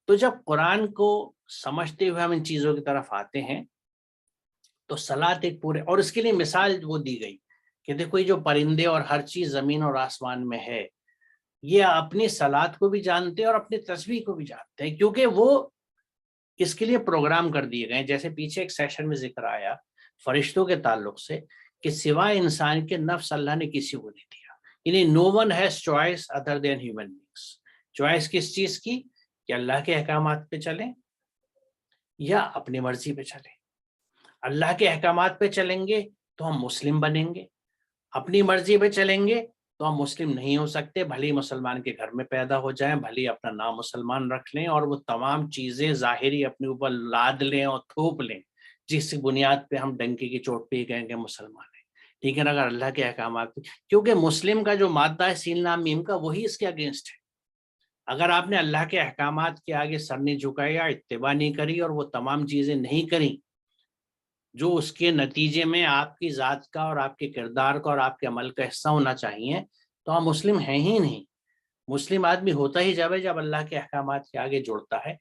تو جب قرآن کو سمجھتے ہوئے ہم ان چیزوں کی طرف آتے ہیں تو صلاۃ ایک پورے، اور اس کے لیے مثال وہ دی گئی کہ دیکھو یہ جو پرندے اور ہر چیز زمین اور آسمان میں ہے یہ اپنی صلاۃ کو بھی جانتے ہیں اور اپنی تسبیح کو بھی جانتے ہیں، کیونکہ وہ اس کے لیے پروگرام کر دیے گئے ہیں۔ جیسے پیچھے ایک سیشن میں ذکر آیا فرشتوں کے تعلق سے کہ سوائے انسان کے نفس اللہ نے کسی کو نہیں دیا. یعنی no one has choice other than human beings. Choice کس چیز کی؟ کہ اللہ کے احکامات پہ چلیں یا اپنی مرضی پہ چلیں. اللہ کے احکامات پہ چلیں گے تو ہم مسلم بنیں گے، اپنی مرضی پہ چلیں گے تو ہم مسلم نہیں ہو سکتے، بھلے مسلمان کے گھر میں پیدا ہو جائیں، بھلے اپنا نام مسلمان رکھ لیں اور وہ تمام چیزیں ظاہری اپنے اوپر لاد لیں اور تھوپ لیں جس بنیاد پہ ہم ڈنکی کی چوٹ پہ ہی کہیں گے مسلمان ہیں. ٹھیک ہے نا؟ اگر اللہ کے احکامات پہ، کیونکہ مسلم کا جو مادہ ہے سین لام میم کا، وہی اس کے اگینسٹ ہے. اگر آپ نے اللہ کے احکامات کے آگے سر نہیں جھکایا، اتباع نہیں کری اور وہ تمام چیزیں نہیں کریں جو اس کے نتیجے میں آپ کی ذات کا اور آپ کے کردار کا اور آپ کے عمل کا حصہ ہونا چاہیے، تو آپ مسلم ہیں ہی نہیں. مسلم آدمی ہوتا ہی جب اللہ کے احکامات کے آگے جوڑتا ہے.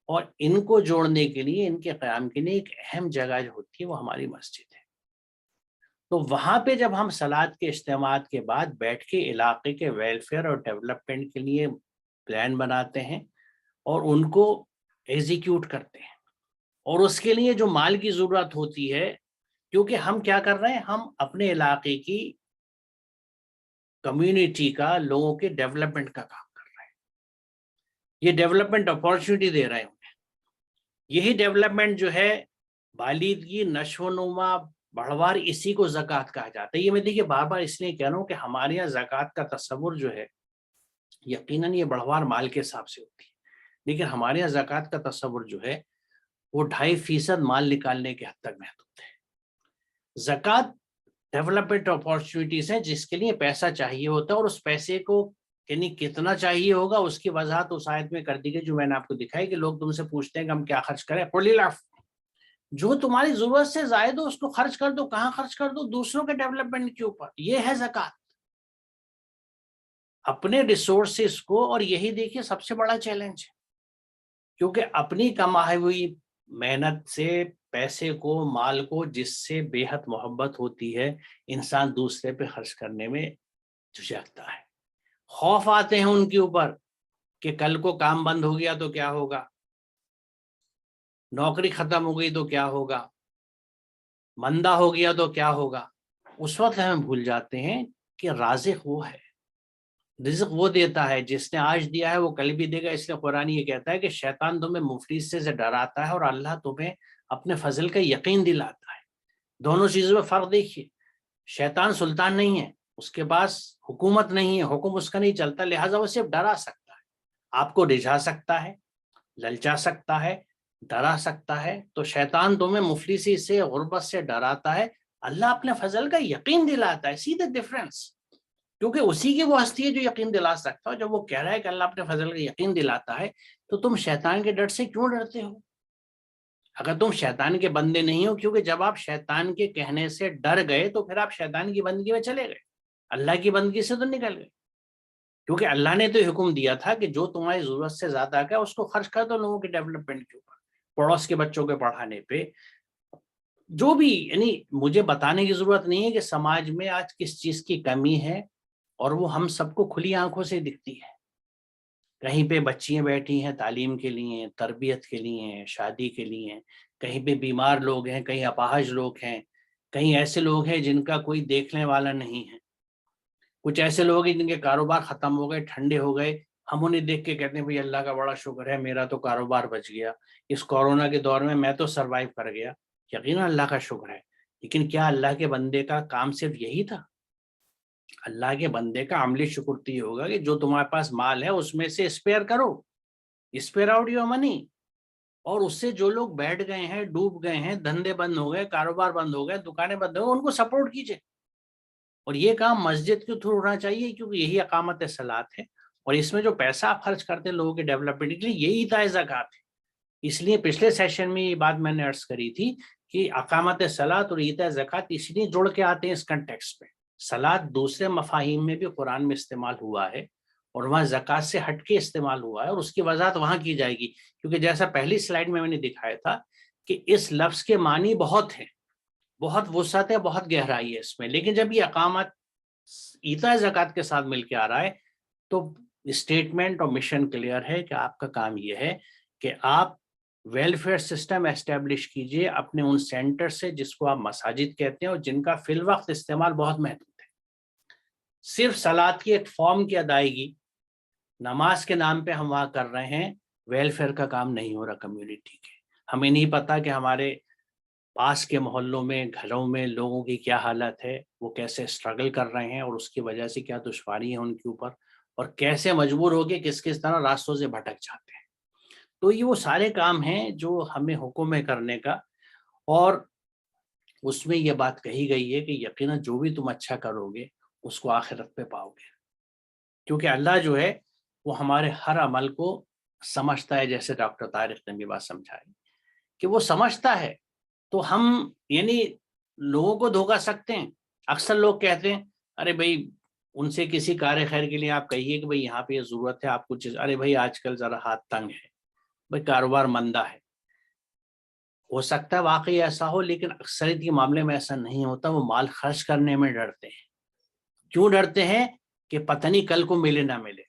اور ان کو جوڑنے کے لیے، ان کے قیام کے لیے ایک اہم جگہ جو ہوتی ہے وہ ہماری مسجد ہے. تو وہاں پہ جب ہم صلات کے اجتماعات کے بعد بیٹھ کے علاقے کے ویلفیئر اور ڈیولپمنٹ کے لیے پلان بناتے ہیں اور ان کو ایگزیکیوٹ کرتے ہیں، اور اس کے لیے جو مال کی ضرورت ہوتی ہے، کیونکہ ہم کیا کر رہے ہیں، ہم اپنے علاقے کی کمیونٹی کا، لوگوں کے ڈیولپمنٹ کا کام کر رہے ہیں. یہ ڈیولپمنٹ اپارچونٹی دے رہے ہیں انہیں. یہی ڈیولپمنٹ جو ہے بالیدگی، نشو و نما، بڑھوار، اسی کو زکوٰۃ کہا جاتا ہے. یہ میں دیکھیے بار بار اس لیے کہہ رہا ہوں کہ ہمارے یہاں زکوٰۃ کا تصور جو ہے یقیناً یہ بڑھوار مال کے حساب سے ہوتی ہے، لیکن ہمارے یہاں زکوٰۃ کا تصور جو ہے وہ 2.5% مال نکالنے کے حد تک محدود ہے. زکوٰۃ ڈیولپمنٹ اپارچونیٹیز ہیں جس کے لیے پیسہ چاہیے ہوتا ہے، اور اس پیسے کو یعنی کتنا چاہیے ہوگا اس کی وضاحت اس آیت میں کر دی گئی جو میں نے آپ کو دکھائی کہ لوگ تم سے پوچھتے ہیں کہ ہم کیا خرچ کریں. قل العفو، جو تمہاری ضرورت سے زائد ہو اس کو خرچ کر دو. کہاں خرچ کر دو؟ دوسروں کے ڈیولپمنٹ کے اوپر. یہ ہے زکوٰۃ، اپنے ریسورسز کو. اور یہی دیکھیے سب سے بڑا چیلنج ہے، کیونکہ اپنی کمائی ہوئی محنت سے پیسے کو، مال کو، جس سے بے حد محبت ہوتی ہے، انسان دوسرے پہ خرچ کرنے میں جھجکتا ہے. خوف آتے ہیں ان کے اوپر کہ کل کو کام بند ہو گیا تو کیا ہوگا، نوکری ختم ہو گئی تو کیا ہوگا، مندہ ہو گیا تو کیا ہوگا. اس وقت ہم بھول جاتے ہیں کہ رازق وہ ہے، رزق وہ دیتا ہے، جس نے آج دیا ہے وہ کل بھی دے گا. اس لیے قرآن یہ کہتا ہے کہ شیطان تمہیں مفلس سے ڈراتا ہے اور اللہ تمہیں اپنے فضل کا یقین دلاتا ہے. دونوں چیزوں میں فرق دیکھیے. شیطان سلطان نہیں ہے، اس کے پاس حکومت نہیں ہے، حکم اس کا نہیں چلتا، لہٰذا وہ صرف ڈرا سکتا ہے، آپ کو رجھا سکتا ہے، للچا سکتا ہے، ڈرا سکتا ہے. تو شیطان تمہیں مفلسی سے، غربت سے ڈراتا ہے، اللہ اپنے فضل کا یقین دلاتا ہے. سی دا ڈفرنس، کیونکہ اسی کی وہ ہستی ہے جو یقین دلا سکتا ہے. جب وہ کہہ رہا ہے کہ اللہ اپنے فضل کا یقین دلاتا ہے تو تم شیطان کے ڈر سے کیوں ڈرتے ہو؟ اگر تم شیطان کے بندے نہیں ہو، کیونکہ جب آپ شیطان کے کہنے سے ڈر گئے تو پھر آپ شیطان کی بندگی میں چلے گئے، اللہ کی بندگی سے تو نکل گئے. کیونکہ اللہ نے تو حکم دیا تھا کہ جو تمہاری ضرورت سے زیادہ ہے اس کو خرچ کر دو لوگوں کے ڈیولپمنٹ کے اوپر، پڑوس کے بچوں کے پڑھانے پہ، جو بھی. یعنی مجھے بتانے کی ضرورت نہیں ہے کہ سماج میں آج کس چیز کی کمی ہے، اور وہ ہم سب کو کھلی آنکھوں سے دکھتی ہے. کہیں پہ بچیاں بیٹھی ہیں تعلیم کے لیے، تربیت کے لیے، شادی کے لیے، کہیں پہ بیمار لوگ ہیں، کہیں اپاہج لوگ ہیں، کہیں ایسے لوگ ہیں جن کا کوئی دیکھنے والا نہیں ہے، کچھ ایسے لوگ ہیں جن کے کاروبار ختم ہو گئے، ٹھنڈے ہو گئے. ہم انہیں دیکھ کے کہتے ہیں بھائی اللہ کا بڑا شکر ہے، میرا تو کاروبار بچ گیا، اس کورونا کے دور میں تو سروائیو کر گیا. یقینا اللہ کا شکر ہے، لیکن کیا اللہ کے بندے کا کام صرف یہی تھا؟ اللہ کے بندے کا عملی شکر تو یہ ہوگا کہ جو تمہارے پاس مال ہے اس میں سے اسپیئر کرو، اسپیئر آؤٹ یور منی. اور اس سے جو لوگ بیٹھ گئے ہیں، ڈوب گئے ہیں، دھندے بند ہو گئے، کاروبار بند ہو گئے، دکانیں بند ہو گئے، ان کو سپورٹ کیجئے. اور یہ کام مسجد کے تھرو ہونا چاہیے، کیونکہ یہی اقامت صلاۃ ہے. اور اس میں جو پیسہ آپ خرچ کرتے ہیں لوگوں کے ڈیولپمنٹ کے لیے، یہی ایتاء زکوٰۃ ہے. اس لیے پچھلے سیشن میں یہ بات میں نے عرض کری تھی کہ اقامت صلاۃ اور ایتاء زکوٰۃ اس لیے جوڑ کے آتے ہیں اس کنٹیکسٹ میں. صلاۃ دوسرے مفاہیم میں بھی قرآن میں استعمال ہوا ہے، اور وہاں زکوٰۃ سے ہٹ کے استعمال ہوا ہے، اور اس کی وضاحت وہاں کی جائے گی. کیونکہ جیسا پہلی سلائیڈ میں نے دکھایا تھا کہ اس لفظ کے معنی بہت ہیں، بہت وسعت ہے، بہت گہرائی ہے اس میں. لیکن جب یہ اقامت ایتاء زکوٰۃ کے ساتھ مل کے آ رہا ہے تو اسٹیٹمنٹ اور مشن کلیئر ہے کہ آپ کا کام یہ ہے کہ آپ ویلفیئر سسٹم اسٹیبلش کیجئے اپنے ان سینٹر سے جس کو آپ مساجد کہتے ہیں اور جن کا فی الوقت استعمال بہت محدود ہے. صرف صلاۃ کی ایک فارم کی ادائیگی نماز کے نام پہ ہم وہاں کر رہے ہیں، ویلفیئر کا کام نہیں ہو رہا کمیونٹی کے. ہمیں نہیں پتا کہ ہمارے پاس کے محلوں میں گھروں میں لوگوں کی کیا حالت ہے، وہ کیسے اسٹرگل کر رہے ہیں اور اس کی وجہ سے کیا دشواری ہے ان کے اوپر، اور کیسے مجبور ہو کے کس کس طرح راستوں سے بھٹک جاتے ہیں. تو یہ وہ سارے کام ہیں جو ہمیں حکم ہے کرنے کا، اور اس میں یہ بات کہی گئی ہے کہ یقیناً جو بھی تم اچھا کرو گے اس کو آخرت پہ پاؤ گے، کیونکہ اللہ جو ہے وہ ہمارے ہر عمل کو سمجھتا ہے. جیسے ڈاکٹر طارق نے بھی بات سمجھائی کہ وہ سمجھتا ہے، تو ہم یعنی لوگوں کو دھوکا سکتے ہیں. اکثر لوگ کہتے ہیں ارے بھائی ان سے کسی کار خیر کے لیے آپ کہیے کہ بھائی یہاں پہ یہ ضرورت ہے آپ کو چیز، ارے بھائی آج کل ذرا ہاتھ تنگ ہے، بھائی کاروبار مندہ ہے. ہو سکتا ہے واقعی ایسا ہو، لیکن اکثریت کے معاملے میں ایسا نہیں ہوتا. وہ مال خرچ کرنے میں ڈرتے ہیں. کیوں ڈرتے ہیں؟ کہ پتہ نہیں کل کو ملے نہ ملے.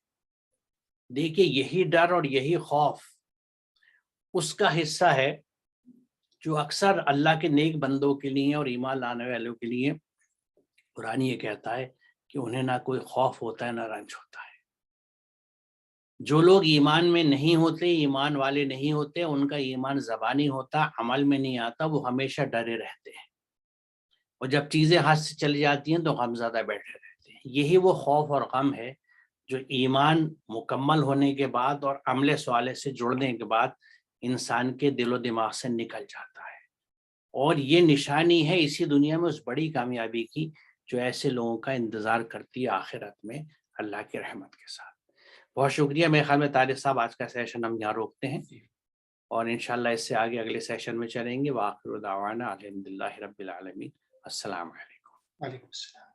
دیکھیے یہی ڈر اور یہی خوف اس کا حصہ ہے جو اکثر اللہ کے نیک بندوں کے لیے اور ایمان لانے والوں کے لیے قرآن یہ کہتا ہے کہ انہیں نہ کوئی خوف ہوتا ہے نہ رنج ہوتا ہے. جو لوگ ایمان میں نہیں ہوتے، ایمان والے نہیں ہوتے، ان کا ایمان زبانی ہوتا، عمل میں نہیں آتا، وہ ہمیشہ ڈرے رہتے ہیں، اور جب چیزیں ہاتھ سے چلی جاتی ہیں تو غم زدہ بیٹھے رہتے ہیں. یہی وہ خوف اور غم ہے جو ایمان مکمل ہونے کے بعد اور عمل صالح سے جڑنے کے بعد انسان کے دل و دماغ سے نکل جاتا ہے. اور یہ نشانی ہے اسی دنیا میں اس بڑی کامیابی کی جو ایسے لوگوں کا انتظار کرتی ہے آخرت میں اللہ کی رحمت کے ساتھ. بہت شکریہ. میرے خیال میں طارق صاحب آج کا سیشن ہم یہاں روکتے ہیں، اور انشاءاللہ اس سے آگے اگلے سیشن میں چلیں گے. وآخر دعوانا الحمدللہ رب العالمین. السلام علیکم. وعلیکم السلام.